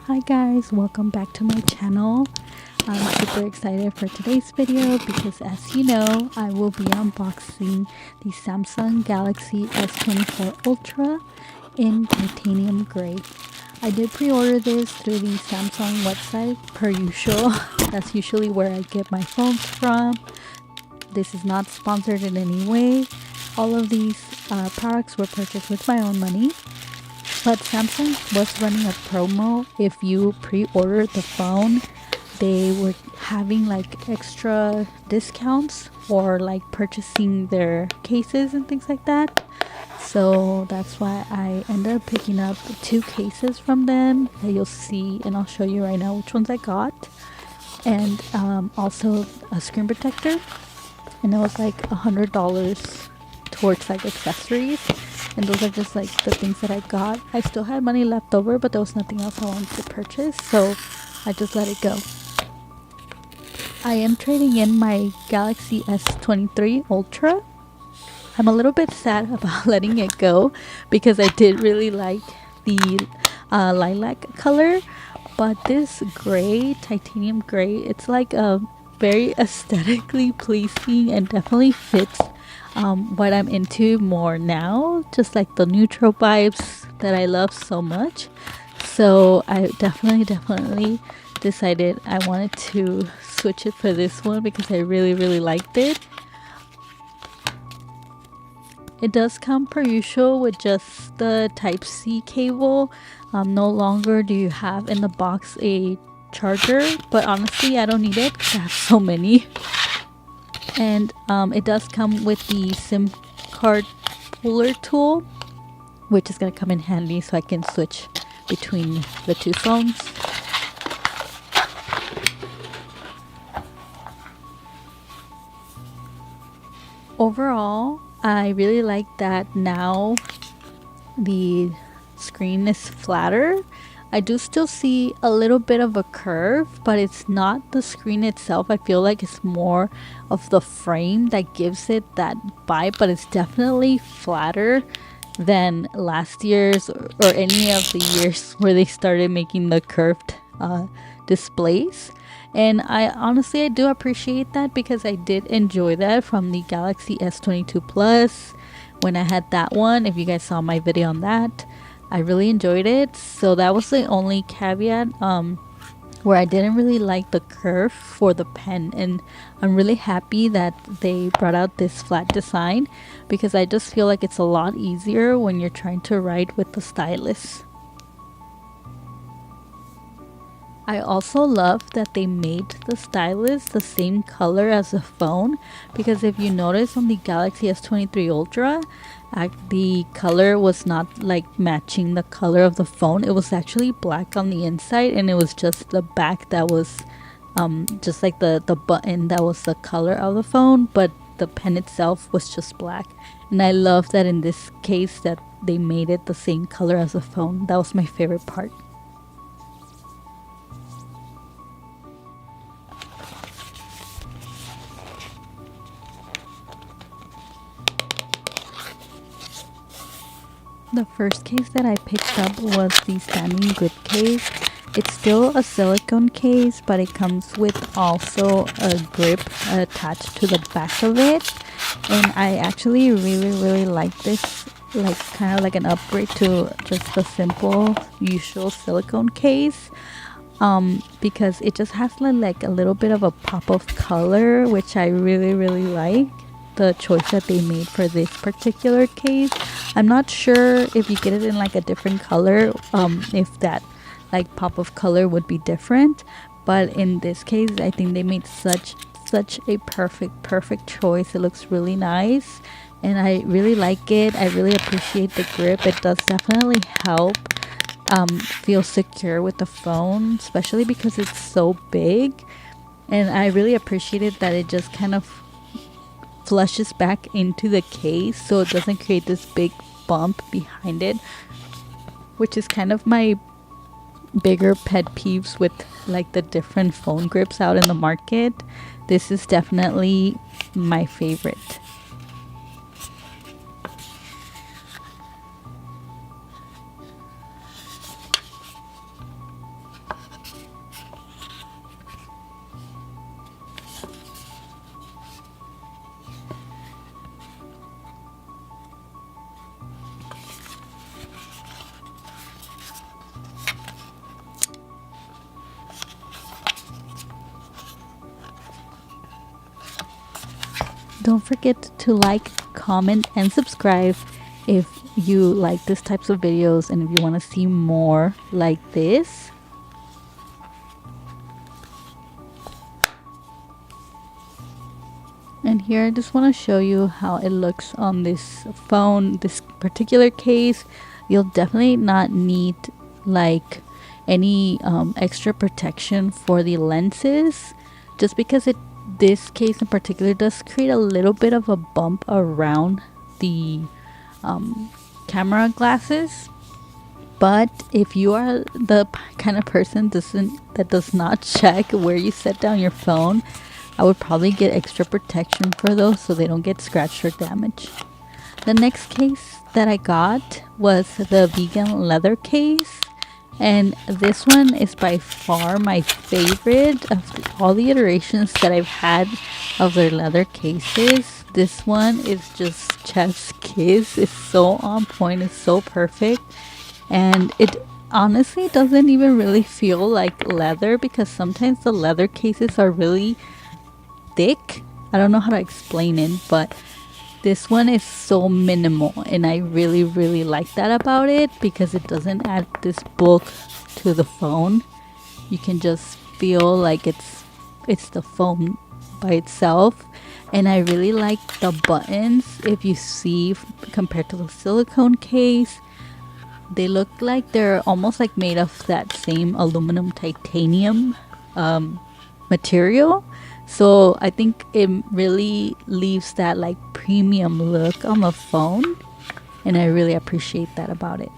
Hi guys, welcome back to my channel. I'm super excited for today's video because as you know, I will be unboxing the Samsung Galaxy S24 Ultra in titanium gray. I did pre-order this through the Samsung website per usual. That's usually where I get my phones from. This is not sponsored in any way. All of these products were purchased with my own money. But Samsung was running a promo. If you pre-ordered the phone, they were having like extra discounts for like purchasing their cases and things like that. So that's why I ended up picking up 2 cases from them that you'll see, and I'll show you right now which ones I got. And also a screen protector, and it was like $100 towards like accessories, and those are just like the things that I got. I still had money left over, but there was nothing else I wanted to purchase, so I just let it go. I am trading in my Galaxy S23 Ultra. I'm a little bit sad about letting it go because I did really like the lilac color, but this gray, titanium gray, it's like a very aesthetically pleasing and definitely fits what I'm into more now, just like the neutral vibes that I love so much. So I definitely decided I wanted to switch it for this one because I really liked it. It does come per usual with just the Type-C cable. No longer do you have in the box a charger, but honestly I don't need it because I have so many. And it does come with the SIM card puller tool, which is going to come in handy so I can switch between the 2 phones. Overall, I really like that now the screen is flatter. I do still see a little bit of a curve, but it's not the screen itself. I feel like it's more of the frame that gives it that vibe, but it's definitely flatter than last year's or any of the years where they started making the curved displays. And I do appreciate that because I did enjoy that from the Galaxy S22 Plus when I had that one. If you guys saw my video on that, I really enjoyed it. So that was the only caveat where I didn't really like the curve for the pen, and I'm really happy that they brought out this flat design because I just feel like it's a lot easier when you're trying to write with the stylus. I also love that they made the stylus the same color as the phone, because if you notice on the Galaxy S23 Ultra, the color was not like matching the color of the phone. It was actually black on the inside, and it was just the back that was just like the button that was the color of the phone, but the pen itself was just black. And I love that in this case that they made it the same color as the phone. That was my favorite part. The first case that I picked up was the standing grip case. It's still a silicone case, but it comes with also a grip attached to the back of it. And I actually really like this, like kind of like an upgrade to just the simple usual silicone case, because it just has like a little bit of a pop of color, which I really like the choice that they made for this particular case. I'm not sure if you get it in like a different color, if that like pop of color would be different, but in this case I think they made such a perfect choice. It looks really nice and I really like it. I really appreciate the grip. It does definitely help feel secure with the phone, especially because it's so big, and I really appreciated that it just kind of flushes back into the case so it doesn't create this big bump behind it, which is kind of my bigger pet peeves with like the different phone grips out in the market. This is definitely my favorite. don't forget to like, comment, and subscribe if you like this types of videos and if you want to see more like this. And here I just want to show you how it looks on this phone, this particular case. You'll definitely not need like any extra protection for the lenses, just because this case in particular does create a little bit of a bump around the camera glasses. But if you are the kind of person that does not check where you set down your phone, I would probably get extra protection for those so they don't get scratched or damaged. The next case that I got was the vegan leather case, and this one is by far my favorite of all the iterations that I've had of their leather cases. This one is just chef's kiss. It's so on point, it's so perfect, and it honestly doesn't even really feel like leather, because sometimes the leather cases are really thick. I don't know how to explain it, but this one is so minimal, and I really like that about it, because it doesn't add this bulk to the phone. You can just feel like it's the phone by itself. And I really like the buttons. If you see, compared to the silicone case, they look like they're almost like made of that same aluminum titanium material. So I think it really leaves that like premium look on the phone, and I really appreciate that about it.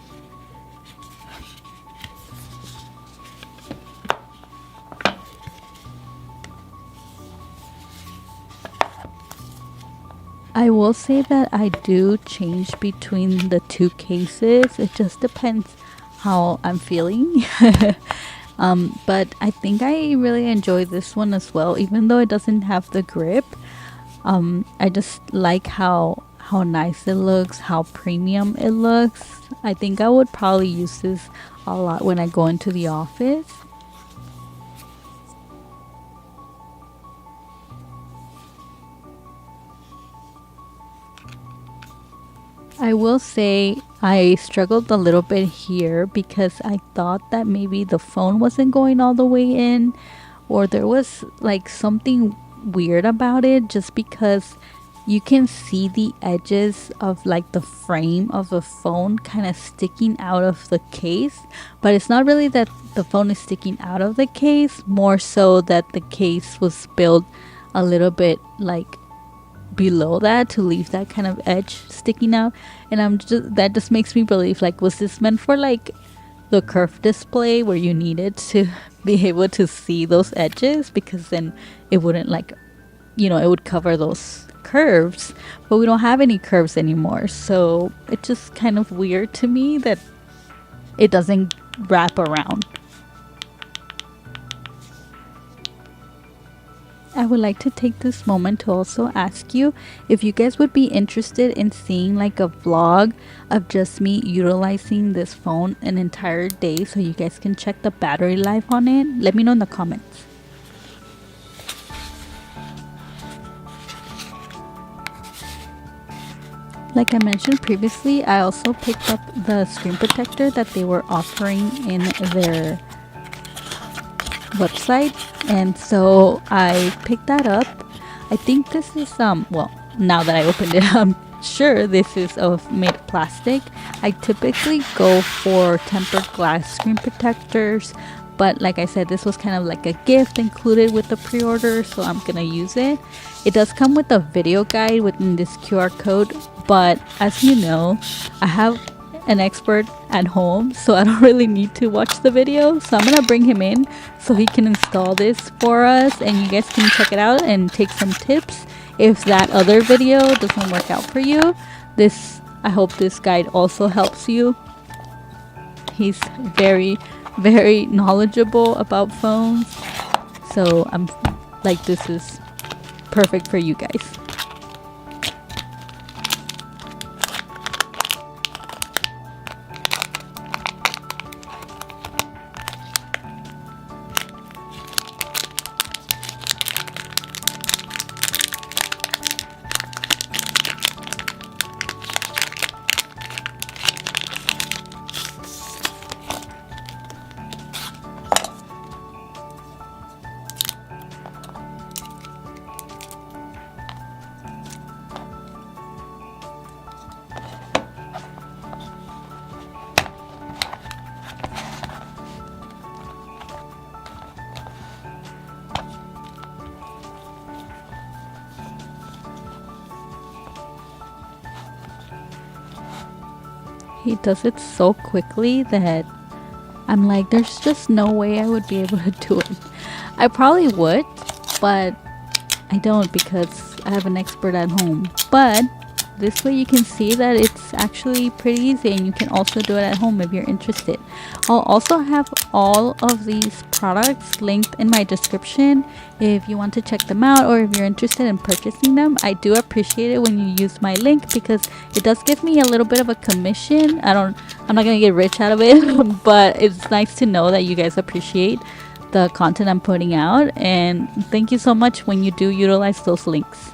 I will say that I do change between the two cases. It just depends how I'm feeling. But I think I really enjoy this one as well, even though it doesn't have the grip. I just like how nice it looks, how premium it looks. I think I would probably use this a lot when I go into the office. I will say I struggled a little bit here, because I thought that maybe the phone wasn't going all the way in, or there was like something weird about it, just because you can see the edges of like the frame of the phone kind of sticking out of the case. But it's not really that the phone is sticking out of the case, more so that the case was built a little bit like below that to leave that kind of edge sticking out. And that just makes me believe, like, was this meant for like the curved display where you needed to be able to see those edges, because then it wouldn't, like, it would cover those curves, but we don't have any curves anymore. So it's just kind of weird to me that it doesn't wrap around. I would like to take this moment to also ask you if you guys would be interested in seeing like a vlog of just me utilizing this phone an entire day, so you guys can check the battery life on it. Let me know in the comments. Like I mentioned previously, I also picked up the screen protector that they were offering in their website, and so I picked that up. I think this is well, now that I opened it, I'm sure this is made of plastic. I typically go for tempered glass screen protectors, but like I said, this was kind of like a gift included with the pre-order, so I'm gonna use it. It does come with a video guide within this QR code, but as you know, I have an expert at home, so I don't really need to watch the video. So I'm gonna bring him in so he can install this for us, and you guys can check it out and take some tips if that other video doesn't work out for you. I hope this guide also helps you. He's very knowledgeable about phones, so I'm like, this is perfect for you guys. He does it so quickly that I'm like, there's just no way I would be able to do it. I probably would, but I don't because I have an expert at home. But this way you can see that it's actually pretty easy, and you can also do it at home if you're interested. I'll also have all of these products linked in my description if you want to check them out, or if you're interested in purchasing them. I do appreciate it when you use my link because it does give me a little bit of a commission. I'm not gonna get rich out of it, but it's nice to know that you guys appreciate the content I'm putting out, and thank you so much when you do utilize those links.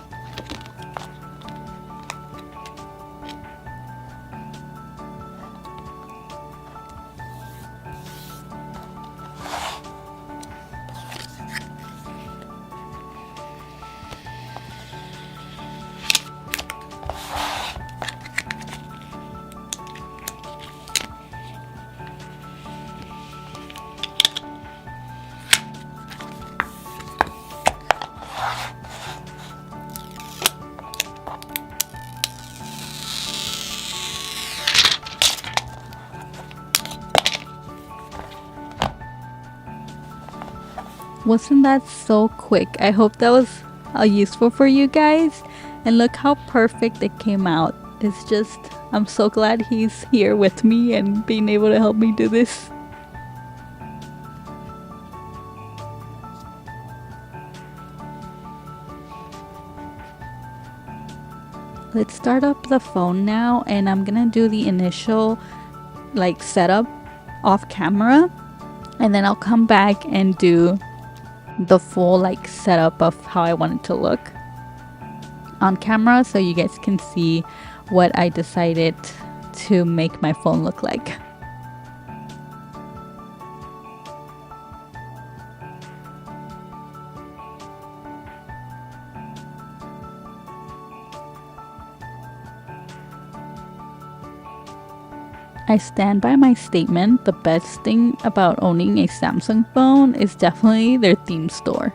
Wasn't that so quick? I hope that was useful for you guys, and look how perfect it came out. It's just, I'm so glad he's here with me and being able to help me do this. Let's start up the phone now, and I'm gonna do the initial like setup off camera, and then I'll come back and do the full like setup of how I want it to look on camera, so you guys can see what I decided to make my phone look like. I stand by my statement. The best thing about owning a Samsung phone is definitely their theme store.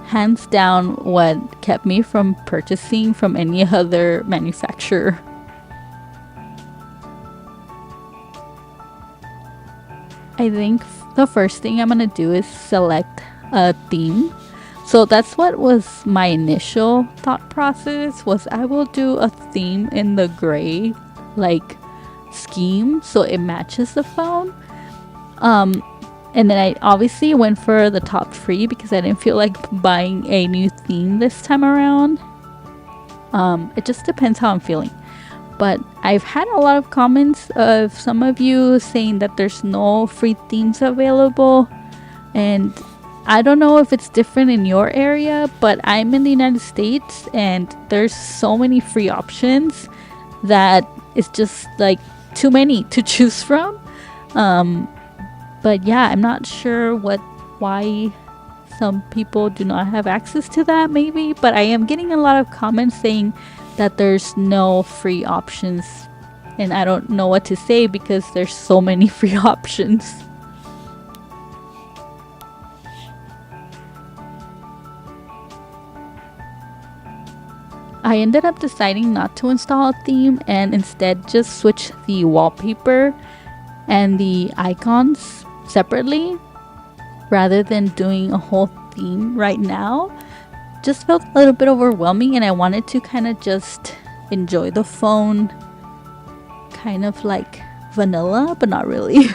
Hands down what kept me from purchasing from any other manufacturer. I think the first thing I'm gonna do is select a theme. So that's what was my initial thought process, was I will do a theme in the gray like scheme so it matches the phone. And then I obviously went for the top 3 because I didn't feel like buying a new theme this time around. It just depends how I'm feeling. But I've had a lot of comments of some of you saying that there's no free themes available, and I don't know if it's different in your area, but I'm in the United States and there's so many free options that it's just like too many to choose from. But yeah, I'm not sure why some people do not have access to that, maybe, but I am getting a lot of comments saying that there's no free options, and I don't know what to say because there's so many free options. I ended up deciding not to install a theme and instead just switch the wallpaper and the icons separately rather than doing a whole theme right now. Just felt a little bit overwhelming, and I wanted to kind of just enjoy the phone kind of like vanilla, but not really.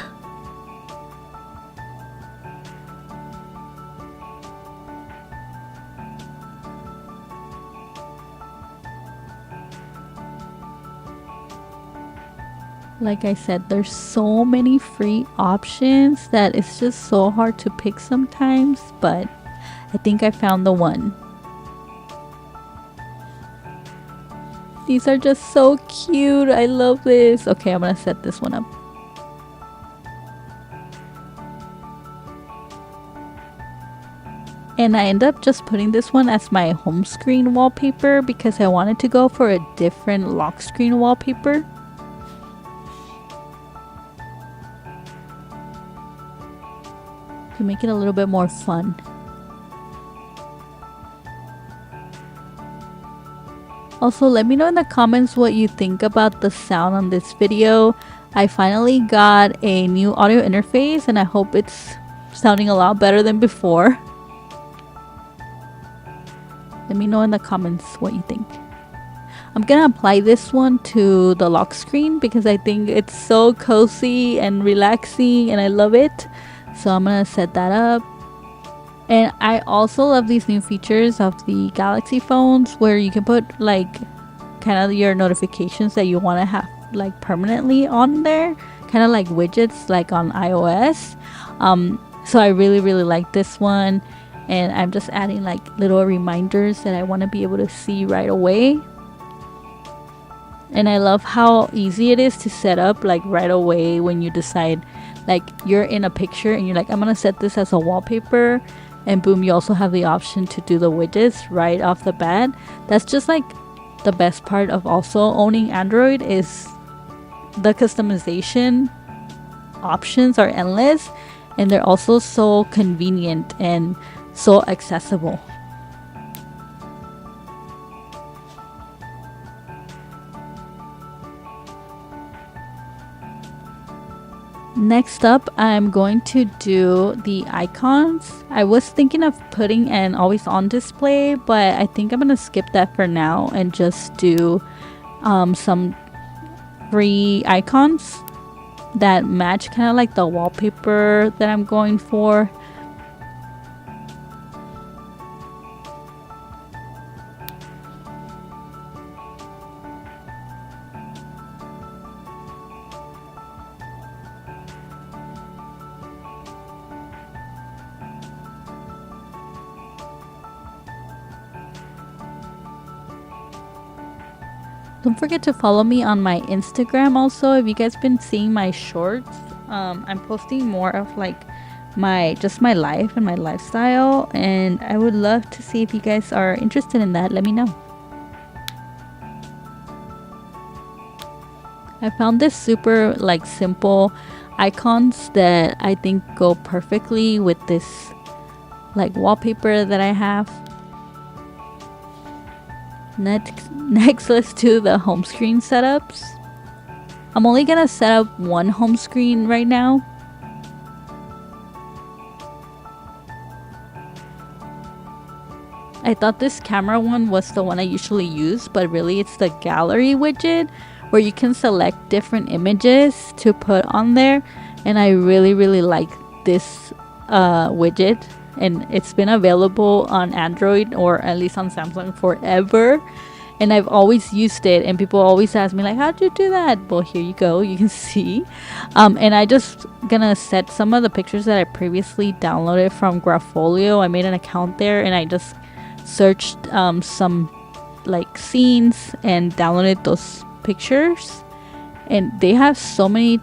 Like I said, there's so many free options that it's just so hard to pick sometimes, but I think I found the one. These are just so cute. I love this. Okay, I'm gonna set this one up. And I end up just putting this one as my home screen wallpaper because I wanted to go for a different lock screen wallpaper. To make it a little bit more fun. Also, let me know in the comments what you think about the sound on this video. I finally got a new audio interface and I hope it's sounding a lot better than before. Let me know in the comments what you think. I'm gonna apply this one to the lock screen because I think it's so cozy and relaxing and I love it. So I'm gonna set that up. And I also love these new features of the Galaxy phones where you can put like kind of your notifications that you want to have like permanently on there, kind of like widgets like on iOS. So I really like this one, and I'm just adding like little reminders that I want to be able to see right away. And I love how easy it is to set up like right away when you decide like you're in a picture and you're like, I'm gonna set this as a wallpaper, and boom, you also have the option to do the widgets right off the bat. That's just like the best part of also owning Android, is the customization options are endless and they're also so convenient and so accessible. Next up, I'm going to do the icons. I was thinking of putting an always on display, but I think I'm gonna skip that for now and just do some free icons that match kind of like the wallpaper that I'm going for. Don't forget to follow me on my Instagram also. If you guys been seeing my shorts, I'm posting more of like my life and my lifestyle, and I would love to see if you guys are interested in that. Let me know. I found this super like simple icons that I think go perfectly with this like wallpaper that I have. Next, let's do the home screen setups. I'm only gonna set up one home screen right now. I thought this camera one was the one I usually use, but really it's the gallery widget where you can select different images to put on there, and I really like this widget. And it's been available on Android, or at least on Samsung, forever, and I've always used it, and people always ask me like, how'd you do that? Well, here you go, you can see. And I just gonna set some of the pictures that I previously downloaded from Grapholio. I made an account there and I just searched some like scenes and downloaded those pictures, and they have so many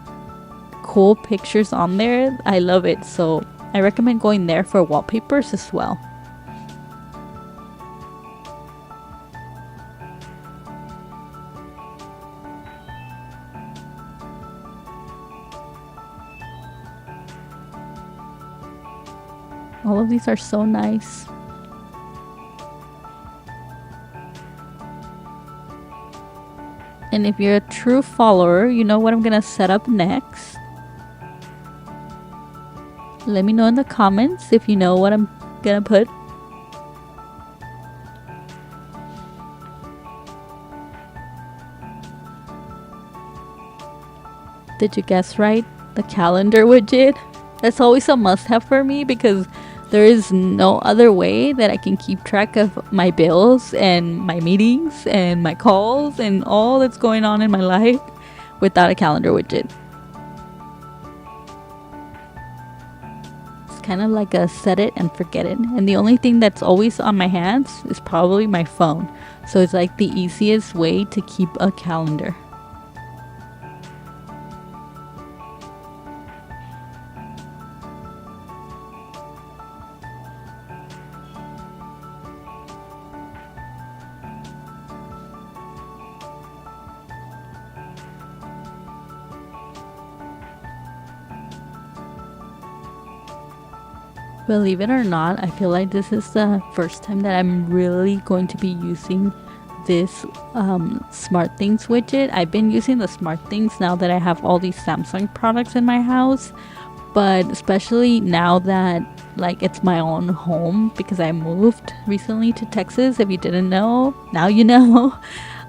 cool pictures on there. I love it, so I recommend going there for wallpapers as well. All of these are so nice. And if you're a true follower, you know what I'm gonna set up next. Let me know in the comments if you know what I'm gonna put. Did you guess right? The calendar widget. That's always a must-have for me because there is no other way that I can keep track of my bills and my meetings and my calls and all that's going on in my life without a calendar widget. Kind of like a set it and forget it, and the only thing that's always on my hands is probably my phone, so it's like the easiest way to keep a calendar. Believe it or not, I feel like this is the first time that I'm really going to be using this smart things widget. I've been using the smart things now that I have all these Samsung products in my house, but especially now that like it's my own home, because I moved recently to Texas. If you didn't know, now you know.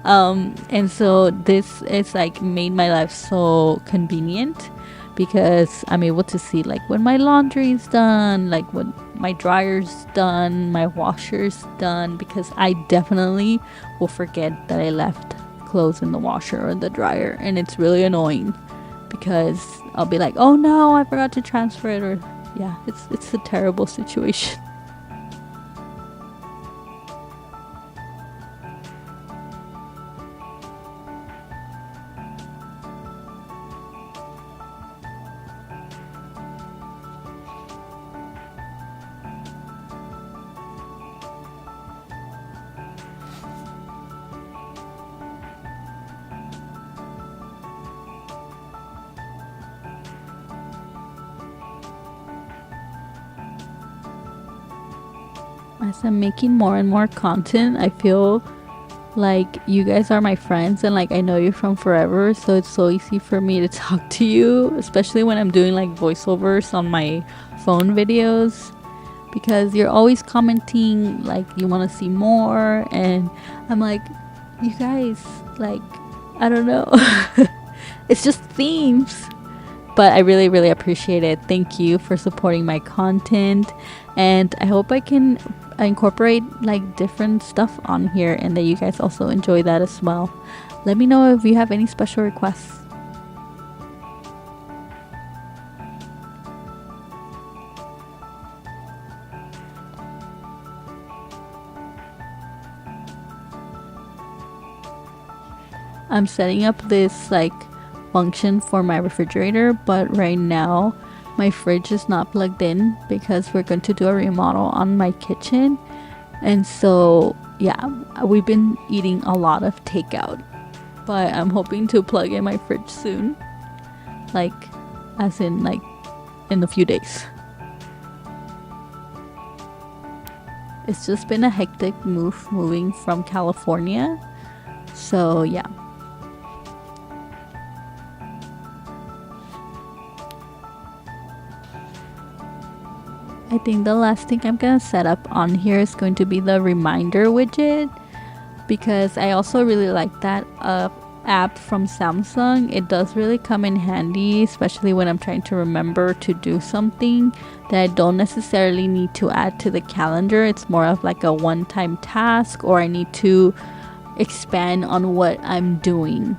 And so this is like made my life so convenient, because I'm able to see like when my laundry's done, like when my dryer's done, my washer's done, because I definitely will forget that I left clothes in the washer or the dryer, and it's really annoying because I'll be like, oh no, I forgot to transfer it, or yeah, it's a terrible situation. As I'm making more and more content, I feel like you guys are my friends, and like I know you from forever, so it's so easy for me to talk to you, especially when I'm doing like voiceovers on my phone videos, because you're always commenting like you want to see more, and I'm like, you guys, like, I don't know. It's just themes, but I really, really appreciate it. Thank you for supporting my content, and I hope I can incorporate like different stuff on here, and that you guys also enjoy that as well. Let me know if you have any special requests. I'm setting up this like function for my refrigerator, but right now my fridge is not plugged in because we're going to do a remodel on my kitchen. And so yeah, we've been eating a lot of takeout, but I'm hoping to plug in my fridge soon, like as in like in a few days. It's just been a hectic moving from California, so yeah. I think the last thing I'm gonna set up on here is going to be the reminder widget, because I also really like that app from Samsung. It does really come in handy, especially when I'm trying to remember to do something that I don't necessarily need to add to the calendar. It's more of like a one-time task, or I need to expand on what I'm doing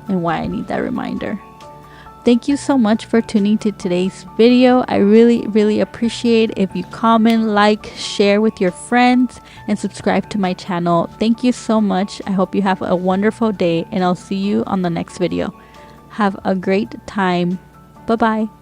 and why I need that reminder. Thank you so much for tuning to today's video. I really, really appreciate if you comment, like, share with your friends, and subscribe to my channel. Thank you so much. I hope you have a wonderful day, and I'll see you on the next video. Have a great time. Bye-bye.